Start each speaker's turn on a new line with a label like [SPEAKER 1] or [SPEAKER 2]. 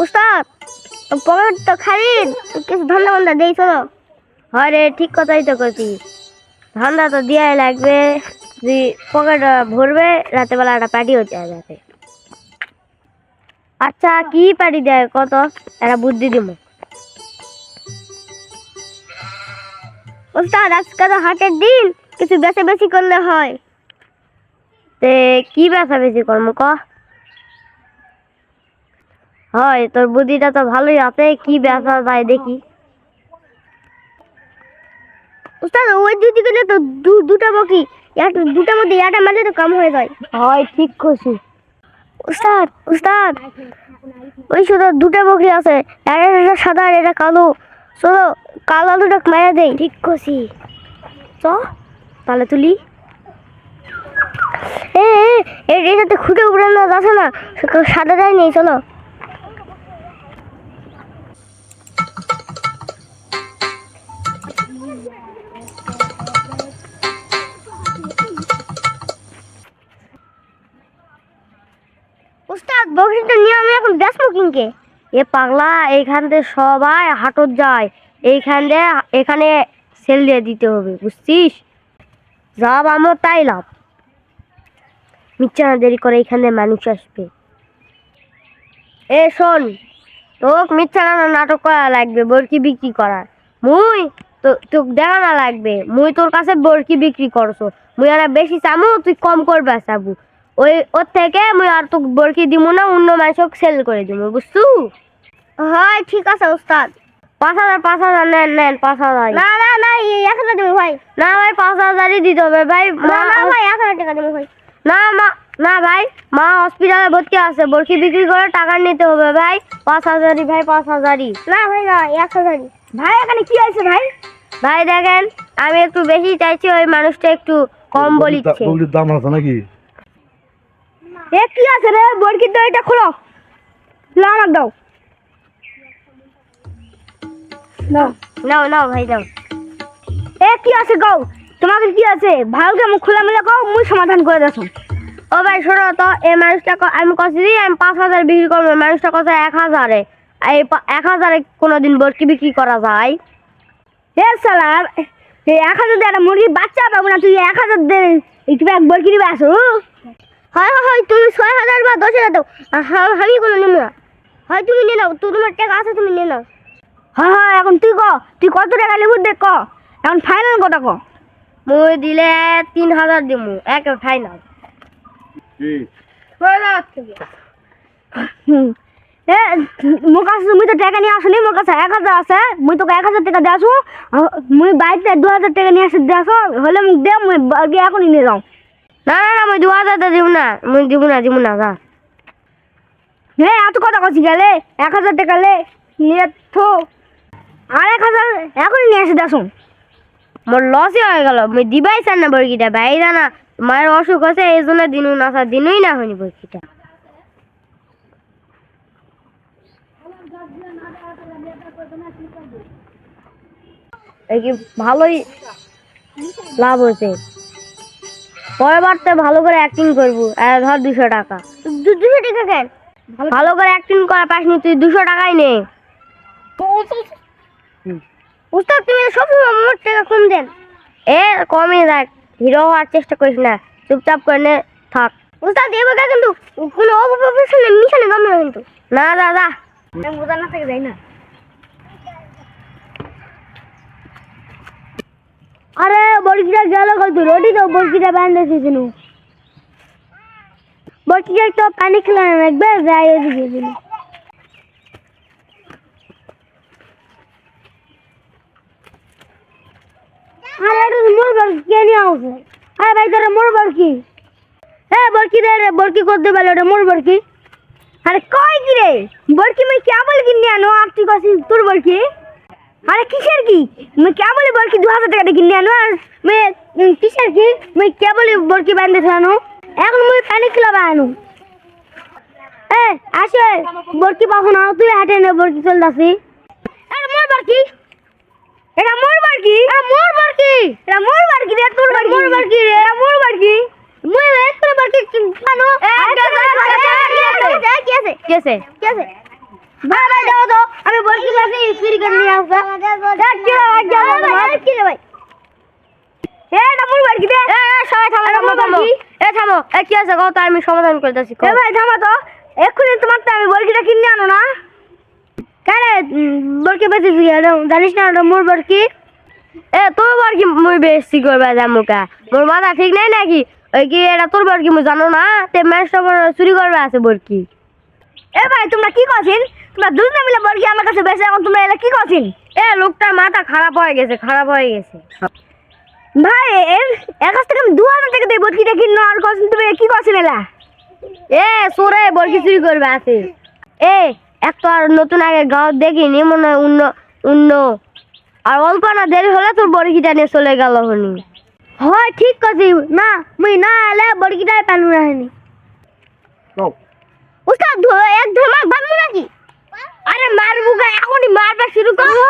[SPEAKER 1] উস্তাদ পকেট তো খালি, কিছু ধান্দা বান্দা দেই চলো।
[SPEAKER 2] হয় রে, ঠিক কথাই তো করছিস। ধান্দা তো দেওয়াই লাগবে, যদি পকেট ভরবে রাতে বেলা একটা পার্টি হচ্ছে যাতে। আচ্ছা কি পার্টি দেয় কত, একটা বুদ্ধি দিব।
[SPEAKER 1] উস্তাদ আজকে তো হাটের দিন, কিছু বেশি বেশি করলে হয়।
[SPEAKER 2] তে কি ব্যবসা বেশি কর্ম ক। হয় তোর বুদ্ধিটা তো ভালোই আছে, কি ব্যবসা যায় দেখি।
[SPEAKER 1] উস্তাদ ওই দুটি গেলে তো দুটা বকরি, দুটার মধ্যে একটা মারলে তো কম হয়ে যায়।
[SPEAKER 2] হয় ঠিক করছি।
[SPEAKER 1] উস্তাদ উস্তাদ ওই শুধু দুটা বকরি আছে, একটা সাদা আর এটা কালো। চলো কালো দুটো মেরে দেই।
[SPEAKER 2] ঠিক করছি, চ তাহলে তুলি।
[SPEAKER 1] এর সাথে খুঁটে উপরে না যাচ্ছে না, সাদাটাই নেই, চলো। উস্তাদ বকরিটা নিয়ে আমি এখন বেচবো কিনকে।
[SPEAKER 2] এ পাগলা, এইখান থেকে সবাই হাটত যায়, এইখান দিয়ে এখানে সেল দিয়ে দিতে হবে, বুঝছিস? লাভ আমার তাই লাভ। মিথ্যা না দেরি করে এইখানে মানুষ আসবে। এ শোন, তোকে মিথ্যা না নাটক করা লাগবে বরকি বিক্রি করার। মুই তো তোকে দেখা না লাগবে, মুই তোর কাছে বরকি বিক্রি করছো, মুই আর বেশি চামু, তুই কম করবে চাবু। ওর থেকে মুই আর তোকে বরকি দিব না, অন্য মানুষকে সেল করে দিব, বুঝছু?
[SPEAKER 1] হয় ঠিক আছে উস্তাদ।
[SPEAKER 2] 5,000 5,000 নেন নেন 5,000।
[SPEAKER 1] না না না, 1,000 দেবো ভাই।
[SPEAKER 2] না ভাই 5,000ই দিতে হবে ভাই।
[SPEAKER 1] না না ভাই, 1,000 টাকা দেবো ভাই।
[SPEAKER 2] না মা, না ভাই, মা হসপিটালে ভর্তি আছে, বরকি বিক্রি করে টাকা নিতে হবে ভাই। 5,000ই ভাই, 5,000ই।
[SPEAKER 1] না ভাই না, 1,000 ভাই। এখানে কি আছে ভাই?
[SPEAKER 2] ভাই দেখেন, আমি একটু বেশি চাইছি, ওই মানুষটা একটু কম বলিচ্ছে।
[SPEAKER 3] বকরির দাম আছে নাকি?
[SPEAKER 1] এ কি আছে রে, বরকির দইটা খোলো, আমার দাও। দাও
[SPEAKER 2] নাও নাও ভাই দাও।
[SPEAKER 1] এ কি আছে গাও, তোমাকে কি আছে ভালকে মুখ খোলা মিলে গাও, মুই সমাধান করে দেছো।
[SPEAKER 2] ও ভাই শোনো তো, এই মানুষটা আমি কছি আমি 5,000 বিক্রি করবো, মানুষটা কছে 1,000-এ। এই 1,000-এ কোনোদিন বরকি বিক্রি করা যায়?
[SPEAKER 1] এ শালা, 1,000 দিয়ে একটা মুরগির বাচ্চা পাবো না, তুই 1,000 দে একটু এক বরকি দিবে আসো। হয় হয়, তুমি 6,000 বা 10,000 দাও, আমি কোনো নেবো না। হয় তুমি নিয়ে নাও, তোমার টাকা আছে, তুমি নিয়ে নাও। হ্যাঁ হ্যাঁ, এখন তুই তুই কত টাকা নেবো দেখ, এখন ফাইনাল কথা ক।
[SPEAKER 2] মুই দিলে 3,000 দিমু, এক ফাইনাল।
[SPEAKER 1] এ মোর কাছে তুমি তো টাকা নিয়ে আসনি, মোর কাছে 1,000 আছে, মুই তোকে 1,000 টাকা দিয়ে আসো। মুই বাড়িতে 2,000 টাকা নিয়ে আসি দিয়ে আসো, হলে মুখ দে, মুই আগে এখনই নিয়ে যাও।
[SPEAKER 2] না না না, মুই 2,000 দিব না, মুই দিব না যা।
[SPEAKER 1] হ্যাঁ এত কথা কছি গেলে, 1,000 টাকা লে নিয়ে থো, আর 1,000 এখনই নিয়ে আসি দেখো।
[SPEAKER 2] মোর লসই হয়ে গেল, মুই দিবাই চান না বরকিটা ভাই, জানা মায়ের অসুখ আছে, এই জন্য দিনু না স্যার, দিনই না হয়নি বরকিটা। এই কি ভালোই লাভ হয়েছে, পরের বারতে ভালো করে অ্যাক্টিং করবো। ধর 200 টাকা।
[SPEAKER 1] 200 টাকা কেন?
[SPEAKER 2] ভালো করে অ্যাক্টিং করা পাসনি তুই, 200 টাকাই নে।
[SPEAKER 1] উস্তাদ তুমি সবসময় আমার টাকা কম দেন।
[SPEAKER 2] এ কমই রাখ, হিরো হওয়ার চেষ্টা করিস না, চুপচাপ করে নে থাক।
[SPEAKER 1] উস্তাদ এবার কিন্তু কোনো অপপ্রফেশনাল মিশনে নাম না কিন্তু।
[SPEAKER 2] না দাদা,
[SPEAKER 1] আমি বোঝা না থেকে যাই না। আরে বরকিটা গেল কত, রোটি তো বরকিটা বান্ধে দিয়েছিল, বরকিটা একটু পানি খেলাম একবার যাই ওদিকে দিল। আরে এটা মোর বরকি কে নিয়ে আসে? আরে ভাই তোরা মোর বরকি, হ্যাঁ বরকি রে, বরকি করতে পারলো, এটা মোর বরকি। আরে কই কি রে বরকি, মুই কেবল কিনে আনো আর তুই কছিস তোর বরকি? আরে কিসের কি, মুই কেবল বরকি 2,000 টাকা দিয়ে কিনে আনো, আর মুই কিসের কি, মুই কেবল বরকি বান্ধে আনো, এখন মুই পানি খেলাবা আনো। এ আসে বরকি পাবো না, তুই হাটে নে বরকি চলতাছি। আরে মোর বরকি, এটা মোর বরকি, এটা মোর বরকি, এটা মোর বরকি রে, তোর বরকি মোর বরকি রে, এটা মোর বরকি। মুই তোর বরকি আনো।
[SPEAKER 2] কি আছে?
[SPEAKER 1] কি আছে? ভাই ভাই দাও তো আমি বলছি বাসি চুরি করে নিয়ে আসা দেখ কি রে ভাই কি রে ভাই এটা মোর বরকি দে
[SPEAKER 2] সবাই থামো থামো থামো থামো কি আছে কথা আমি সমাধান করতেছি
[SPEAKER 1] ভাই থামো তো এক্ষুনি তোমার তো আমি বরকিটা কিনে আনো না কেন বরকি বেঁচেছি জানিস না ওটা মোর বরকি
[SPEAKER 2] তোর বরকি মুই বেশি করবে জামুকা মোর মাথা ঠিক নাই নাকি ওই কি এটা তোর বরকি মুই জানো না তে ম্যাচ চুরি করবে আছে বরকি
[SPEAKER 1] ভাই তোমরা কি করছেন তোমরা দুজনে মিলে বরকি আমার কাছে বেঁচে এখন তোমরা এলা কি করছেন
[SPEAKER 2] লোকটার মাথা খারাপ হয়ে গেছে
[SPEAKER 1] ভাই এর কাছ থেকে আমি 2000 টাকা দিয়ে বরকিটা কিনো আর করছেন তুমি কি করছেন এলা
[SPEAKER 2] সোরে বরকি চুরি করবে আছে এক তো আর নতুন আগে গাঁও দেখিনি মনে হয় অন্য আর অল্প না দেরি হলে তোর বরকিটা নিয়ে চলে গেল হনি
[SPEAKER 1] হয় ঠিক করছি না মুই না এলে বরকিটাই পানু রাখেনি উস্তাদ এক ধমাক বানবো নাকি
[SPEAKER 2] আরে মারবো এখনই মারবা শুরু করবো